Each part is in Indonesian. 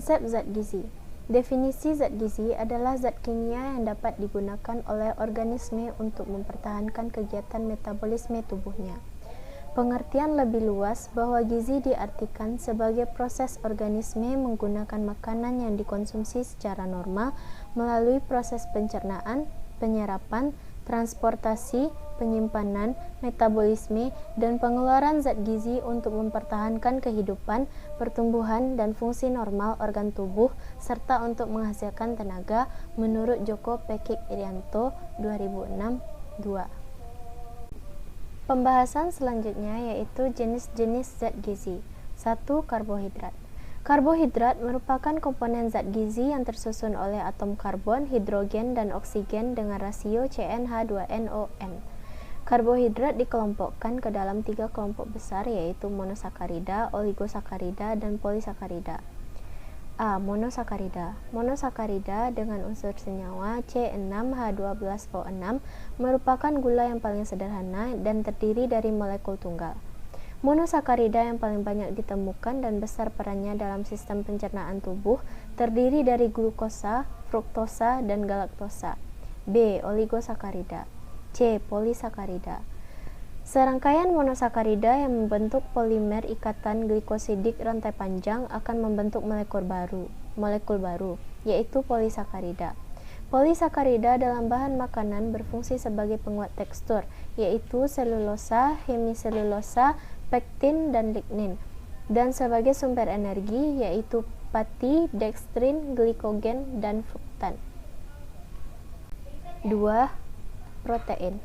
Konsep zat gizi. Definisi zat gizi adalah zat kimia yang dapat digunakan oleh organisme untuk mempertahankan kegiatan metabolisme tubuhnya. Pengertian lebih luas bahwa gizi diartikan sebagai proses organisme menggunakan makanan yang dikonsumsi secara normal melalui proses pencernaan, penyerapan, transportasi, penyimpanan, metabolisme, dan pengeluaran zat gizi untuk mempertahankan kehidupan, pertumbuhan, dan fungsi normal organ tubuh, serta untuk menghasilkan tenaga, menurut Joko Pekik Irianto 2006-2. Pembahasan selanjutnya yaitu jenis-jenis zat gizi. 1. Karbohidrat. Karbohidrat merupakan komponen zat gizi yang tersusun oleh atom karbon, hidrogen, dan oksigen dengan rasio CnH2nOn. Karbohidrat dikelompokkan ke dalam 3 kelompok besar yaitu monosakarida, oligosakarida, dan polisakarida. A. Monosakarida. Monosakarida dengan unsur senyawa C6H12O6 merupakan gula yang paling sederhana dan terdiri dari molekul tunggal. Monosakarida yang paling banyak ditemukan dan besar perannya dalam sistem pencernaan tubuh terdiri dari glukosa, fruktosa, dan galaktosa. B. Oligosakarida. C. Polisakarida. Serangkaian monosakarida yang membentuk polimer ikatan glikosidik rantai panjang akan membentuk molekul baru, yaitu polisakarida. Polisakarida dalam bahan makanan berfungsi sebagai penguat tekstur, yaitu selulosa, hemiselulosa, pektin, dan lignin, dan sebagai sumber energi, yaitu pati, dekstrin, glikogen, dan fruktan. 2. Protein.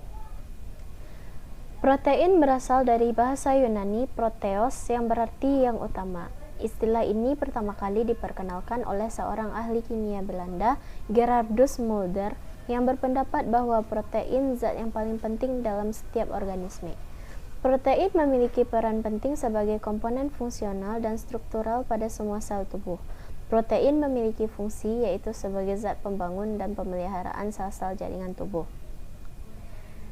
Protein berasal dari bahasa Yunani proteos yang berarti yang utama. Istilah ini pertama kali diperkenalkan oleh seorang ahli kimia Belanda, Gerardus Mulder, yang berpendapat bahwa protein zat yang paling penting dalam setiap organisme. Protein memiliki peran penting sebagai komponen fungsional dan struktural pada semua sel tubuh. Protein memiliki fungsi yaitu sebagai zat pembangun dan pemeliharaan sel-sel jaringan tubuh.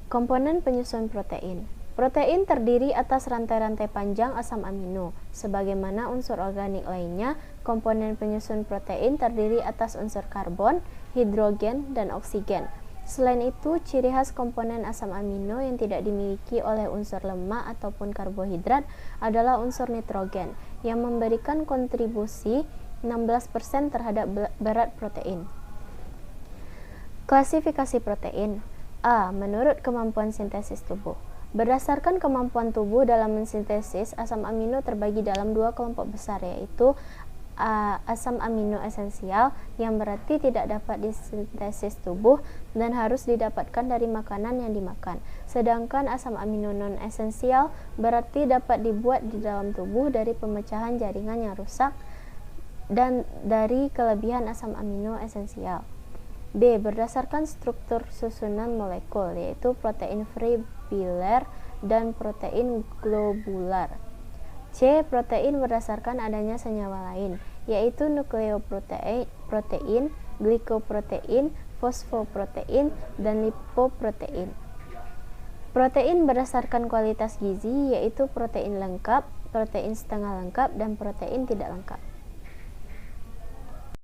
Komponen penyusun protein. Protein terdiri atas rantai-rantai panjang asam amino. Sebagaimana unsur organik lainnya, komponen penyusun protein terdiri atas unsur karbon, hidrogen, dan oksigen. Selain itu, ciri khas komponen asam amino yang tidak dimiliki oleh unsur lemak ataupun karbohidrat adalah unsur nitrogen, yang memberikan kontribusi 16% terhadap berat protein. Klasifikasi protein. A. Menurut kemampuan sintesis tubuh. Berdasarkan kemampuan tubuh dalam mensintesis, asam amino terbagi dalam 2 kelompok besar, yaitu asam amino esensial yang berarti tidak dapat disintesis tubuh dan harus didapatkan dari makanan yang dimakan. Sedangkan asam amino non-esensial berarti dapat dibuat di dalam tubuh dari pemecahan jaringan yang rusak dan dari kelebihan asam amino esensial. B. Berdasarkan struktur susunan molekul, yaitu protein fibriller dan protein globular. C. Protein berdasarkan adanya senyawa lain, yaitu nukleoprotein, glikoprotein, fosfoprotein, dan lipoprotein. Protein berdasarkan kualitas gizi, yaitu protein lengkap, protein setengah lengkap, dan protein tidak lengkap.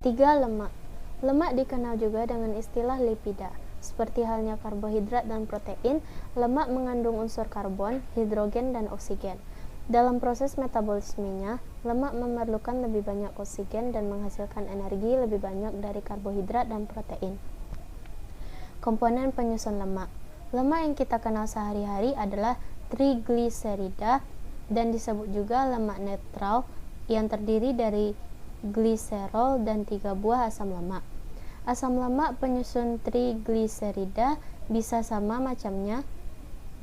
3. Lemak. Lemak dikenal juga dengan istilah lipida. Seperti halnya karbohidrat dan protein, lemak mengandung unsur karbon, hidrogen, dan oksigen. Dalam proses metabolismenya, lemak memerlukan lebih banyak oksigen dan menghasilkan energi lebih banyak dari karbohidrat dan protein. Komponen penyusun lemak. Lemak yang kita kenal sehari-hari adalah trigliserida dan disebut juga lemak netral yang terdiri dari gliserol dan 3 buah asam lemak. Asam lemak penyusun trigliserida bisa sama macamnya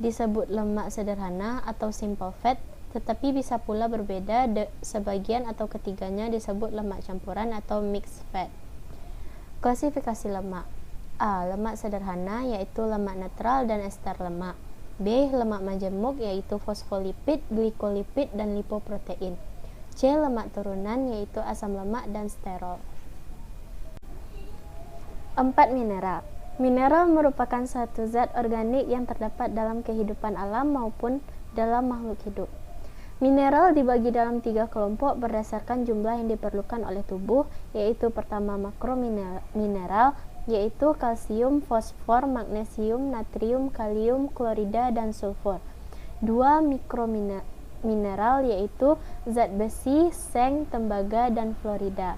disebut lemak sederhana atau simple fat, tetapi bisa pula berbeda, sebagian atau ketiganya disebut lemak campuran atau mixed fat. Klasifikasi lemak. A. Lemak sederhana yaitu lemak netral dan ester lemak. B. Lemak majemuk yaitu fosfolipid, glikolipid, dan lipoprotein. C. Lemak turunan yaitu asam lemak dan sterol. 4. Mineral. Mineral merupakan satu zat organik yang terdapat dalam kehidupan alam maupun dalam makhluk hidup. Mineral dibagi dalam 3 kelompok berdasarkan jumlah yang diperlukan oleh tubuh, yaitu pertama makromineral, yaitu kalsium, fosfor, magnesium, natrium, kalium, klorida, dan sulfur. 2 mikromineral, yaitu zat besi, seng, tembaga, dan fluorida.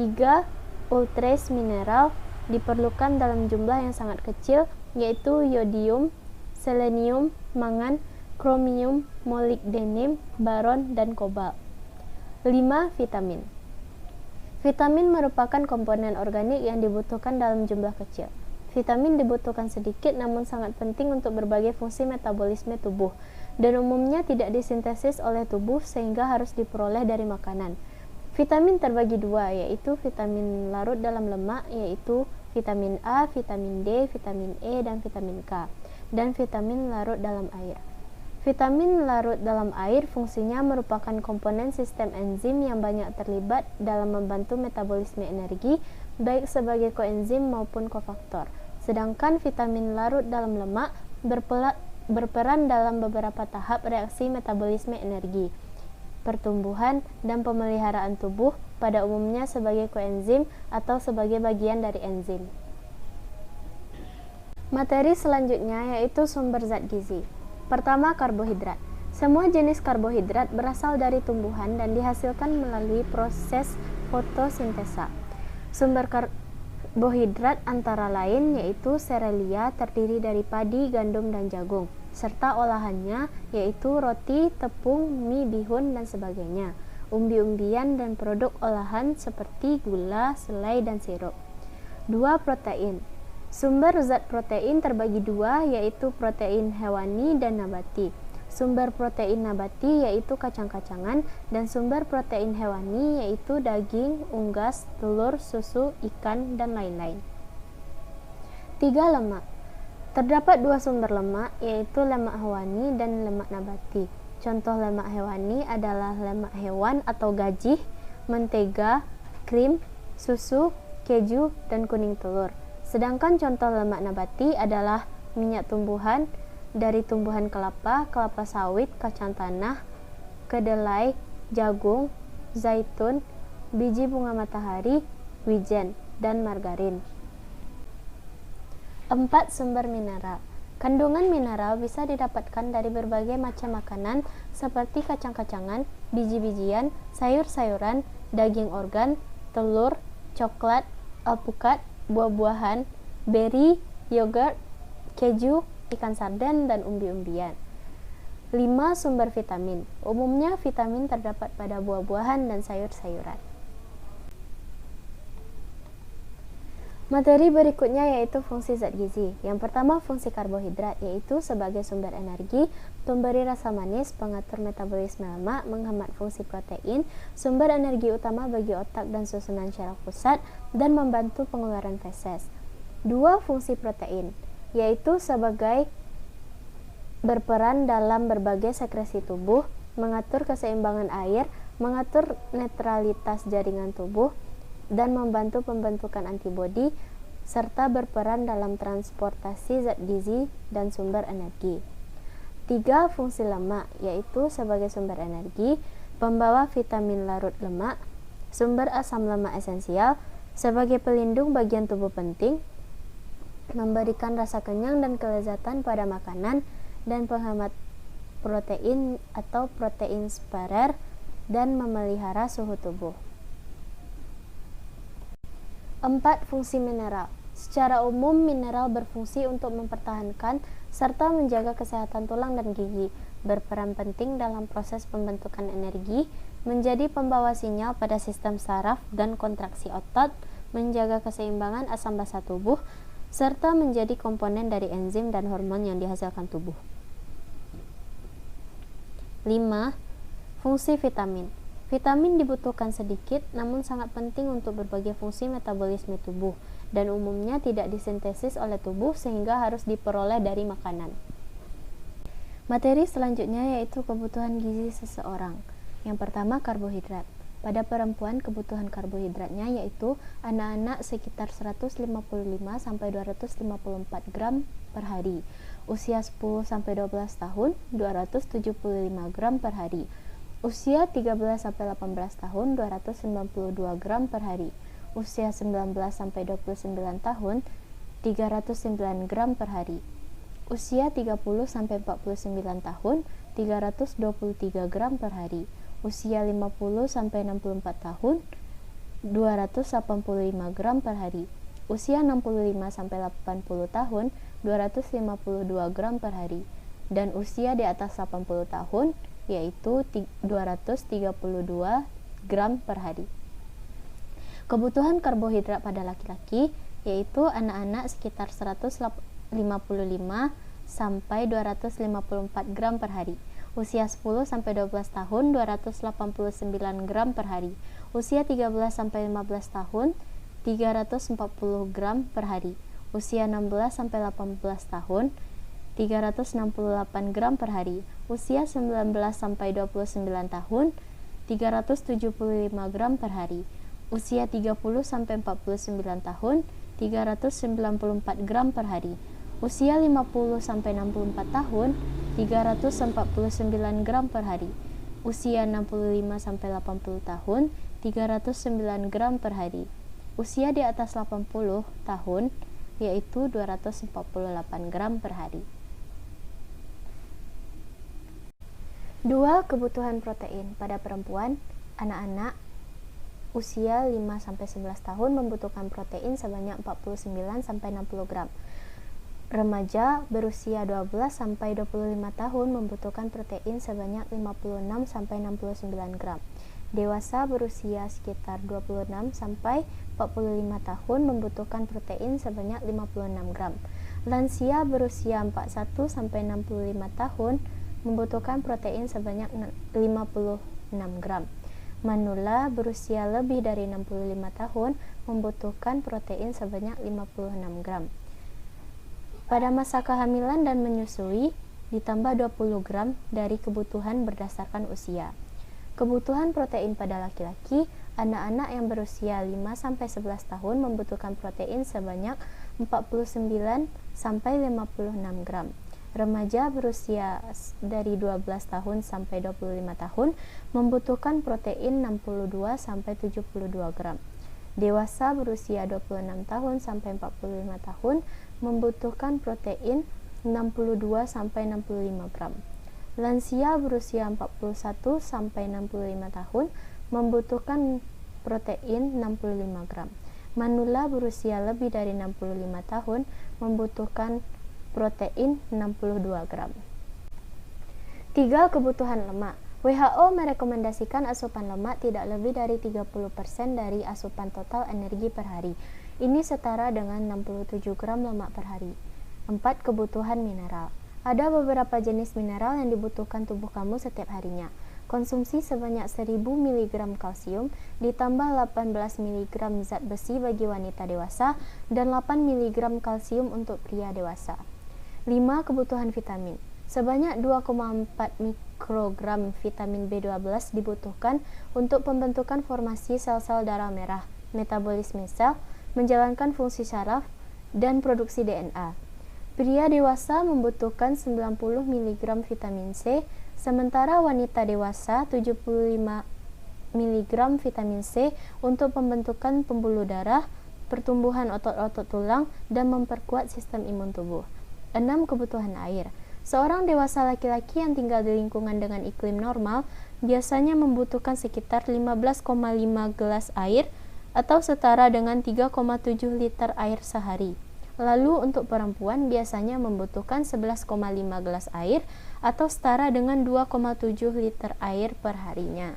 3 ultrace mineral diperlukan dalam jumlah yang sangat kecil, yaitu yodium, selenium, mangan, kromium, molybdenum, baron, dan kobalt. 5. Vitamin. Vitamin merupakan komponen organik yang dibutuhkan dalam jumlah kecil. Vitamin dibutuhkan sedikit namun sangat penting untuk berbagai fungsi metabolisme tubuh, dan umumnya tidak disintesis oleh tubuh sehingga harus diperoleh dari makanan. Vitamin terbagi dua, yaitu vitamin larut dalam lemak, yaitu vitamin A, vitamin D, vitamin E, dan vitamin K, dan vitamin larut dalam air. Vitamin larut dalam air fungsinya merupakan komponen sistem enzim yang banyak terlibat dalam membantu metabolisme energi, baik sebagai koenzim maupun kofaktor. Sedangkan vitamin larut dalam lemak berperan dalam beberapa tahap reaksi metabolisme energi, pertumbuhan, dan pemeliharaan tubuh, pada umumnya sebagai koenzim atau sebagai bagian dari enzim. Materi selanjutnya yaitu sumber zat gizi. Pertama, karbohidrat. Semua jenis karbohidrat berasal dari tumbuhan dan dihasilkan melalui proses fotosintesa. Sumber karbohidrat antara lain yaitu serealia, terdiri dari padi, gandum, dan jagung, serta olahannya yaitu roti, tepung, mie, bihun, dan sebagainya, umbi-umbian, dan produk olahan seperti gula, selai, dan sirup. 2. Protein. Sumber zat protein terbagi dua, yaitu protein hewani dan nabati. Sumber protein nabati yaitu kacang-kacangan, dan sumber protein hewani yaitu daging, unggas, telur, susu, ikan, dan lain-lain. 3. Lemak. Terdapat dua sumber lemak, yaitu lemak hewani dan lemak nabati. Contoh lemak hewani adalah lemak hewan atau gajih, mentega, krim, susu, keju, dan kuning telur. Sedangkan contoh lemak nabati adalah minyak tumbuhan dari tumbuhan kelapa, kelapa sawit, kacang tanah, kedelai, jagung, zaitun, biji bunga matahari, wijen, dan margarin. 4. Sumber mineral. Kandungan mineral bisa didapatkan dari berbagai macam makanan seperti kacang-kacangan, biji-bijian, sayur-sayuran, daging organ, telur, coklat, alpukat, buah-buahan, beri, yogurt, keju, ikan sarden, dan umbi-umbian. 5. Sumber vitamin. Umumnya vitamin terdapat pada buah-buahan dan sayur-sayuran. Materi berikutnya yaitu fungsi zat gizi. Yang pertama, fungsi karbohidrat, yaitu sebagai sumber energi, pemberi rasa manis, pengatur metabolisme lemak, menghemat fungsi protein, sumber energi utama bagi otak dan susunan syaraf pusat, dan membantu pengeluaran feses. 2. Fungsi protein, yaitu sebagai berperan dalam berbagai sekresi tubuh, mengatur keseimbangan air, mengatur netralitas jaringan tubuh, dan membantu pembentukan antibodi, serta berperan dalam transportasi zat gizi dan sumber energi. 3. Fungsi lemak, yaitu sebagai sumber energi, pembawa vitamin larut lemak, sumber asam lemak esensial, sebagai pelindung bagian tubuh penting, memberikan rasa kenyang dan kelezatan pada makanan, dan penghemat protein atau protein sparer, dan memelihara suhu tubuh. 4. Fungsi mineral. Secara umum, mineral berfungsi untuk mempertahankan serta menjaga kesehatan tulang dan gigi, berperan penting dalam proses pembentukan energi, menjadi pembawa sinyal pada sistem saraf dan kontraksi otot, menjaga keseimbangan asam basa tubuh, serta menjadi komponen dari enzim dan hormon yang dihasilkan tubuh. 5. Fungsi vitamin. Vitamin dibutuhkan sedikit namun sangat penting untuk berbagai fungsi metabolisme tubuh, dan umumnya tidak disintesis oleh tubuh sehingga harus diperoleh dari makanan. Materi selanjutnya yaitu kebutuhan gizi seseorang. Yang pertama, karbohidrat. Pada perempuan, kebutuhan karbohidratnya yaitu anak-anak sekitar 155-254 gram per hari, usia 10-12 tahun 275 gram per hari, Usia 13-18 tahun 292 gram per hari. Usia 19-29 tahun 309 gram per hari. Usia 30-49 tahun 323 gram per hari. Usia 50-64 tahun 285 gram per hari. Usia 65-80 tahun 252 gram per hari. Dan usia di atas 80 tahun yaitu 232 gram per hari. Kebutuhan karbohidrat pada laki-laki yaitu anak-anak sekitar 155 sampai 254 gram per hari. Usia 10 sampai 12 tahun 289 gram per hari. Usia 13 sampai 15 tahun 340 gram per hari. Usia 16 sampai 18 tahun 368 gram per hari. Usia 19 sampai 29 tahun 375 gram per hari. Usia 30 sampai 49 tahun 394 gram per hari. Usia 50 sampai 64 tahun 349 gram per hari. Usia 65 sampai 80 tahun 309 gram per hari. Usia di atas 80 tahun yaitu 248 gram per hari. 2. Kebutuhan protein pada perempuan, anak-anak usia 5-11 tahun membutuhkan protein sebanyak 49-60 gram. Remaja berusia 12-25 tahun membutuhkan protein sebanyak 56-69 gram. Dewasa berusia sekitar 26-45 tahun membutuhkan protein sebanyak 56 gram. Lansia berusia 41-65 tahun membutuhkan protein sebanyak 56 gram. Manula berusia lebih dari 65 tahun membutuhkan protein sebanyak 56 gram. Pada masa kehamilan dan menyusui ditambah 20 gram dari kebutuhan berdasarkan usia. Kebutuhan protein pada laki-laki, anak-anak yang berusia 5-11 tahun membutuhkan protein sebanyak 49-56 gram. Remaja berusia dari 12 tahun sampai 25 tahun membutuhkan protein 62-72 gram. Dewasa berusia 26 tahun sampai 45 tahun membutuhkan protein 62-65 gram. Lansia berusia 41 sampai 65 tahun membutuhkan protein 65 gram. Manula berusia lebih dari 65 tahun membutuhkan protein 62 gram. 3. Kebutuhan lemak. WHO merekomendasikan asupan lemak tidak lebih dari 30% dari asupan total energi per hari. Ini setara dengan 67 gram lemak per hari. 4. Kebutuhan mineral. Ada beberapa jenis mineral yang dibutuhkan tubuh kamu setiap harinya. Konsumsi sebanyak 1000 mg kalsium ditambah 18 mg zat besi bagi wanita dewasa dan 8 mg kalsium untuk pria dewasa. 5. Kebutuhan vitamin. Sebanyak 2,4 mikrogram vitamin B12 dibutuhkan untuk pembentukan formasi sel-sel darah merah, metabolisme sel, menjalankan fungsi saraf, dan produksi DNA. Pria dewasa membutuhkan 90 mg vitamin C, sementara wanita dewasa 75 mg vitamin C untuk pembentukan pembuluh darah, pertumbuhan otot-otot tulang, dan memperkuat sistem imun tubuh. 6. Kebutuhan air. Seorang dewasa laki-laki yang tinggal di lingkungan dengan iklim normal biasanya membutuhkan sekitar 15,5 gelas air atau setara dengan 3,7 liter air sehari. Lalu untuk perempuan biasanya membutuhkan 11,5 gelas air atau setara dengan 2,7 liter air per harinya.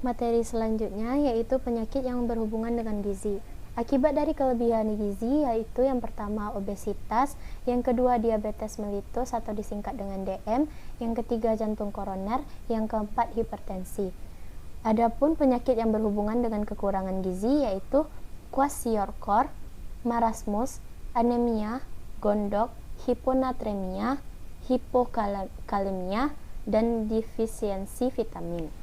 Materi selanjutnya yaitu penyakit yang berhubungan dengan gizi. Akibat dari kelebihan gizi yaitu yang pertama obesitas, yang kedua diabetes mellitus atau disingkat dengan DM, yang ketiga jantung koroner, yang keempat hipertensi. Adapun penyakit yang berhubungan dengan kekurangan gizi yaitu kwashiorkor, marasmus, anemia, gondok, hiponatremia, hipokalemia, dan defisiensi vitamin.